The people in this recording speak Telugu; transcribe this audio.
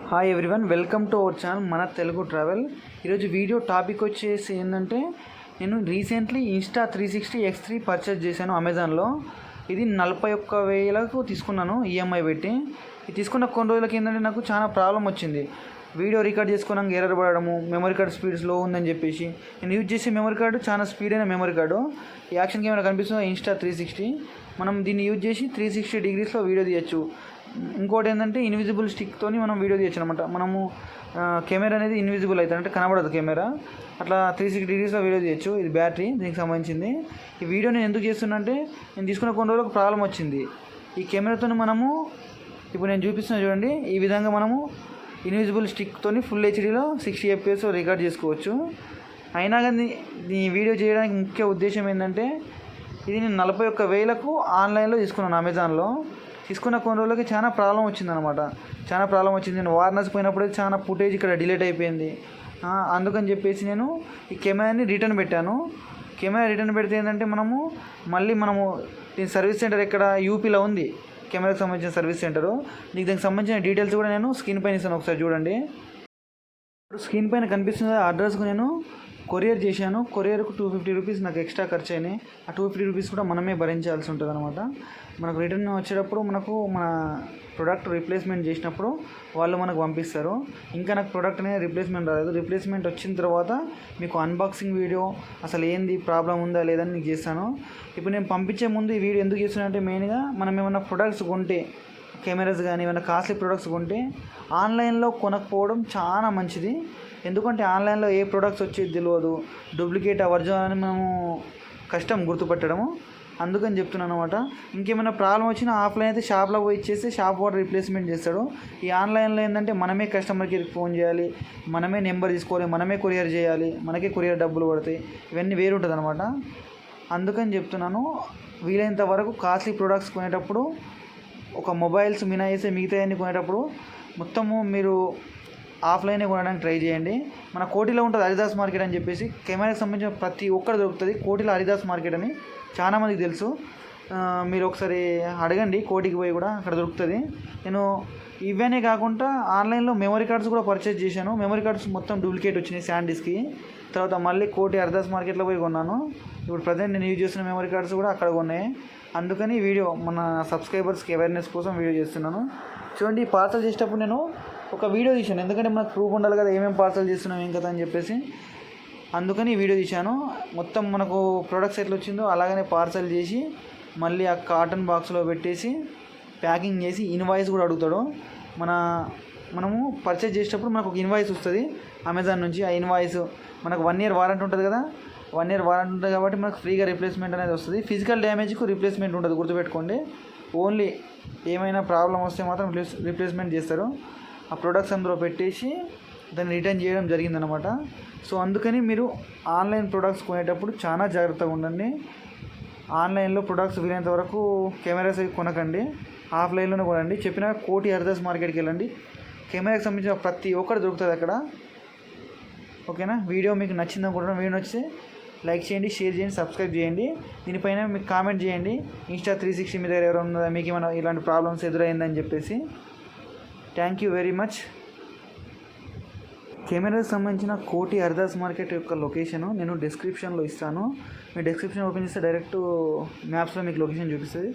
Hi everyone, welcome to our channel మన తెలుగు ట్రావెల్. ఈరోజు వీడియో టాపిక్ వచ్చేసి ఏంటంటే, నేను రీసెంట్లీ Insta360X3 పర్చేజ్ చేశాను అమెజాన్లో. ఇది 41,000కు తీసుకున్నాను ఈఎంఐ పెట్టి. ఇది తీసుకున్న కొన్ని రోజులకి ఏంటంటే నాకు చాలా ప్రాబ్లం వచ్చింది. వీడియో రికార్డ్ చేసుకున్నాక ఎర్రర్ పడడము, మెమరీ కార్డ్ స్పీడ్ స్లో ఉందని చెప్పేసి. నేను యూజ్ చేసే మెమరీ కార్డు చాలా స్పీడ్ అయిన మెమరీ కార్డు. ఈ యాక్షన్ కెమెరా కనిపిస్తుంది Insta360. మనం దీన్ని యూజ్ చేసి 360 డిగ్రీస్లో వీడియో తీయచ్చు. ఇంకోటి ఏంటంటే ఇన్విజిబుల్ స్టిక్తో మనం వీడియో తీయచ్చు అనమాట. మనము కెమెరా అనేది ఇన్విజిబుల్ అవుతుంది, అంటే కనబడదు కెమెరా. అట్లా 360 డిగ్రీస్లో వీడియో తీయచ్చు. ఇది బ్యాటరీ దీనికి సంబంధించింది. ఈ వీడియో నేను ఎందుకు చేస్తున్నా అంటే, నేను తీసుకున్న కొన్ని రోజులకు ప్రాబ్లం వచ్చింది. ఈ కెమెరాతో మనము ఇప్పుడు నేను చూపిస్తున్నా చూడండి, ఈ విధంగా మనము ఇన్విజిబుల్ స్టిక్తో ఫుల్ హెచ్డీలో 60 FPS రికార్డ్ చేసుకోవచ్చు. అయినా కానీ ఈ వీడియో చేయడానికి ముఖ్య ఉద్దేశం ఏంటంటే, ఇది నేను 41,000కు ఆన్లైన్లో తీసుకున్నాను అమెజాన్లో. తీసుకున్న కొన్ని రోజులకి చాలా ప్రాబ్లం వచ్చిందనమాట. చాలా ప్రాబ్లం వచ్చింది. నేను వారణాసి పోయినప్పుడే చాలా ఫుటేజ్ ఇక్కడ డిలీట్ అయిపోయింది. అందుకని చెప్పేసి నేను ఈ కెమెరాని రిటర్న్ పెట్టాను. కెమెరా రిటర్న్ పెడితే ఏంటంటే, మనము దీని సర్వీస్ సెంటర్ ఇక్కడ యూపీలో ఉంది, కెమెరాకి సంబంధించిన సర్వీస్ సెంటరు. నీకు దానికి సంబంధించిన డీటెయిల్స్ కూడా నేను స్క్రీన్ పైన ఇస్తాను, ఒకసారి చూడండి. ఇప్పుడు స్క్రీన్ పైన కనిపిస్తుంది అడ్రస్కు నేను కొరియర్ చేశాను. కొరియర్కు 250 రూపీస్ నాకు ఎక్స్ట్రా ఖర్చు అయినాయి. ఆ 250 రూపీస్ కూడా మనమే భరించాల్సి ఉంటుంది అనమాట. మనకు రిటర్న్ వచ్చేటప్పుడు మన ప్రోడక్ట్ రీప్లేస్మెంట్ చేసినప్పుడు వాళ్ళు మనకు పంపిస్తారు. ఇంకా నాకు ప్రోడక్ట్ అనేది రీప్లేస్మెంట్ రాలేదు. రీప్లేస్మెంట్ వచ్చిన తర్వాత మీకు అన్బాక్సింగ్ వీడియో అసలు ఏంది ప్రాబ్లం ఉందా లేదని మీకు చేస్తాను. ఇప్పుడు నేను పంపించే ముందు ఈ వీడియో ఎందుకు చేస్తున్నా అంటే, మెయిన్గా మనం ఏమైనా ప్రొడక్ట్స్ కొంటే, కెమెరాస్ కానీ ఏమైనా కాస్ట్లీ ప్రొడక్ట్స్ కొంటే ఆన్లైన్లో కొనకపోవడం చాలా మంచిది. ఎందుకంటే ఆన్లైన్లో ఏ ప్రొడక్ట్స్ వచ్చేది తెలియదు, డూప్లికేట్ ఒరిజినల్ అని మనము కష్టం గుర్తుపట్టడము. అందుకని చెప్తున్నాను అనమాట. ఇంకేమైనా ప్రాబ్లం వచ్చినా ఆఫ్లైన్ అయితే షాప్లో పోయి ఇచ్చేస్తే షాప్ వాడు రీప్లేస్మెంట్ చేస్తాడు. ఈ ఆన్లైన్లో ఏంటంటే మనమే కస్టమర్కి ఫోన్ చేయాలి, మనమే నెంబర్ తీసుకోవాలి, మనమే కొరియర్ చేయాలి, మనకే కొరియర్ డబ్బులు పడతాయి. ఇవన్నీ వేరు ఉంటుంది అనమాట. అందుకని చెప్తున్నాను, వీలైనంత వరకు కాస్ట్లీ ప్రొడక్ట్స్ కొనేటప్పుడు, ఒక మొబైల్స్ మినహాయిస్తే మిగతాయన్నీ కొనేటప్పుడు మొత్తము మీరు ఆఫ్లైనే కొనడానికి ట్రై చేయండి. మన కోటిలో ఉంటుంది హరిదాస్ మార్కెట్ అని చెప్పేసి, కెమెరాకి సంబంధించిన ప్రతి ఒక్కటి దొరుకుతుంది. కోటిలో హరిదాస్ మార్కెట్ అని చాలామందికి తెలుసు. మీరు ఒకసారి అడగండి, కోటికి పోయి కూడా అక్కడ దొరుకుతుంది. నేను ఇవన్నీ కాకుండా ఆన్లైన్లో మెమరీ కార్డ్స్ కూడా పర్చేజ్ చేశాను. మెమరీ కార్డ్స్ మొత్తం డూప్లికేట్ వచ్చినాయి శాండిస్కి. తర్వాత మళ్ళీ కోటి హరిదాస్ మార్కెట్లో పోయి కొన్నాను. ఇప్పుడు ప్రజెంట్ నేను యూజ్ చేస్తున్న మెమరీ కార్డ్స్ కూడా అక్కడ కొన్నాయి. అందుకని వీడియో మన సబ్స్క్రైబర్స్కి అవేర్నెస్ కోసం వీడియో చేస్తున్నాను. చూడండి, పార్సల్ చేసేటప్పుడు నేను ఒక వీడియో తీశాను, ఎందుకంటే మనకు ప్రూఫ్ ఉండాలి కదా ఏమేమి పార్సల్ చేస్తున్నాం ఏం కదా అని చెప్పేసి. అందుకని వీడియో తీశాను. మొత్తం మనకు ప్రొడక్ట్స్ ఎట్లా వచ్చిందో అలాగనే పార్సల్ చేసి మళ్ళీ ఆ కాటన్ బాక్స్లో పెట్టేసి ప్యాకింగ్ చేసి ఇన్వాయిస్ కూడా అడుగుతాడు. మనము పర్చేజ్ చేసేటప్పుడు మనకు ఒక ఇన్వాయిస్ వస్తుంది అమెజాన్ నుంచి. ఆ ఇన్వాయిస్ మనకు 1 year వారంటీ ఉంటుంది కదా, 1 year వారంటీ ఉంటుంది కాబట్టి మనకు ఫ్రీగా రీప్లేస్మెంట్ అనేది వస్తుంది. ఫిజికల్ డ్యామేజ్కు రీప్లేస్మెంట్ ఉంటుంది, గుర్తుపెట్టుకోండి. ఓన్లీ ఏమైనా ప్రాబ్లం వస్తే మాత్రం రీప్లేస్మెంట్ చేస్తారు. ఆ ప్రొడక్ట్స్ అందులో పెట్టేసి దాన్ని రిటర్న్ చేయడం జరిగిందనమాట. సో అందుకని మీరు ఆన్లైన్ ప్రొడక్ట్స్ కొనేటప్పుడు చాలా జాగ్రత్తగా ఉండండి. ఆన్లైన్లో ప్రొడక్ట్స్ వీలైనంత వరకు కెమెరాస్ కొనకండి, ఆఫ్లైన్లోనే కొనండి. చెప్పిన కోటి హరిదాస్ మార్కెట్కి వెళ్ళండి, కెమెరాకి సంబంధించిన ప్రతి ఒక్కటి దొరుకుతుంది అక్కడ. ఓకేనా? వీడియో మీకు నచ్చింది అనుకుంటున్నాను. వీడియో నచ్చితే లైక్ చేయండి, షేర్ చేయండి, సబ్స్క్రైబ్ చేయండి. దీనిపైన మీకు కామెంట్ చేయండి, Insta360 మీ దగ్గర ఎవరైనా ఉన్నదా, మీకు ఏమైనా ఇలాంటి ప్రాబ్లమ్స్ ఎదురైందని చెప్పేసి. Thank you very much. కెమెరాకి సంబంధించిన కోటి హరిదాస్ మార్కెట్ యొక్క లొకేషను నేను డిస్క్రిప్షన్లో ఇస్తాను. మీరు డిస్క్రిప్షన్ ఓపెన్ చేస్తే డైరెక్ట్ మ్యాప్స్లో మీకు లొకేషన్ చూపిస్తుంది.